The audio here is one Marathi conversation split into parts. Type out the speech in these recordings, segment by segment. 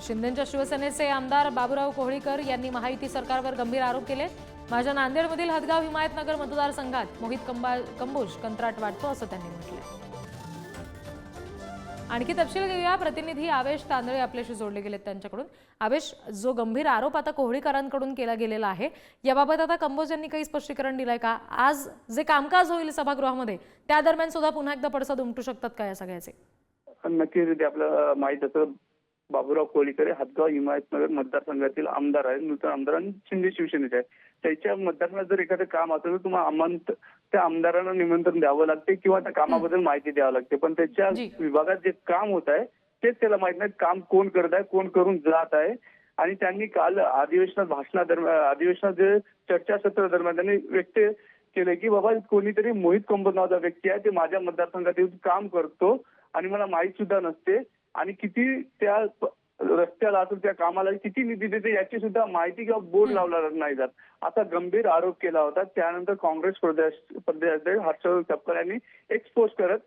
शिंदेंच्या शिवसेनेचे आमदार बाबूराव कोहळीकर यांनी महायुती सरकारवर गंभीर आरोप केले। माझ्या नांदेडमधील हदगाव हिमायतनगर मतदारसंघात मोहित कंबोज कंत्राट वाटतो असं त्यांनी म्हटलंय। आणखी तपशील घेऊया, प्रतिनिधी आवेश तांदळे आपल्याशी जोडले गेलेत त्यांच्याकडून। आवेश, जो गंभीर आरोप आता कोहळीकरांकडून केला गेलेला आहे, याबाबत आता कंबोज यांनी काही स्पष्टीकरण दिलंय का? आज जे कामकाज होईल सभागृहामध्ये त्या दरम्यान सुद्धा पुन्हा एकदा पडसाद उमटू शकतात का या सगळ्याचे? नक्कीच आपल्याला माहित असं बाबूराव कोहळीकर हदगाव हिमायतनगर मतदारसंघातील आमदार आहेत, नूतन आमदार आणि शिंदे शिवसेनेचे आहेत। त्याच्या मतदारसंघात जर एखादं काम असेल तर तुम्हाला त्या आमदारांना निमंत्रण द्यावं लागते किंवा त्या कामाबद्दल माहिती द्यावी लागते, पण त्याच्या विभागात जे काम होत आहे तेच त्याला माहित नाही, काम कोण करत आहे, कोण करून जात आहे। आणि त्यांनी काल अधिवेशनात जे चर्चासत्र दरम्यान त्यांनी व्यक्त केले की बाबा कोणीतरी मोहित कंबोज नावाचा व्यक्ती आहे, ते माझ्या मतदारसंघात येऊन काम करतो आणि मला माहित सुद्धा नसते, आणि किती त्या रस्त्याला असेल त्या कामाला किती निधी देते याची सुद्धा माहिती किंवा बोर्ड लावला नाही जात, असा गंभीर आरोप केला होता। त्यानंतर काँग्रेस प्रदेशाध्यक्ष हर्षवर्धन सपकाळ यांनी एक्सपोज करत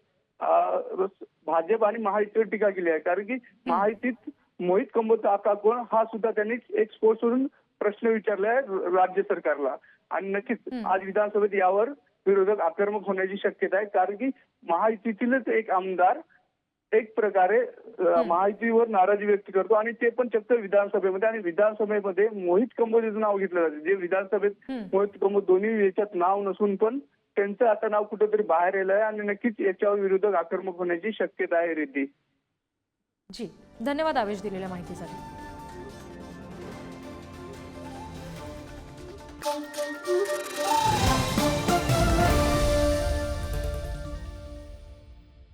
भाजप आणि महायुतीवर टीका केली आहे, कारण की महायुतीत मोहित कंबोजचा आका कोण हा सुद्धा त्यांनी एक्सपोज करून प्रश्न विचारला आहे राज्य सरकारला। आणि नक्कीच आज विधानसभेत यावर विरोधक आक्रमक होण्याची शक्यता आहे, कारण की महायुतीतीलच एक आमदार एक प्रकारे महायुतीवर नाराजी व्यक्त करतो आणि ते पण चक्क विधानसभेमध्ये, आणि विधानसभेमध्ये मोहित कंबोजचं नाव घेतलं जाते, जे विधानसभेत मोहित कंबोज दोन्ही याच्यात नाव नसून पण त्यांचं आता नाव कुठेतरी बाहेर येलं आहे, आणि नक्कीच याच्यावर विरोधक आक्रमक होण्याची शक्यता आहे। रिद्धी जी, धन्यवाद आवेश दिलेल्या माहितीसाठी।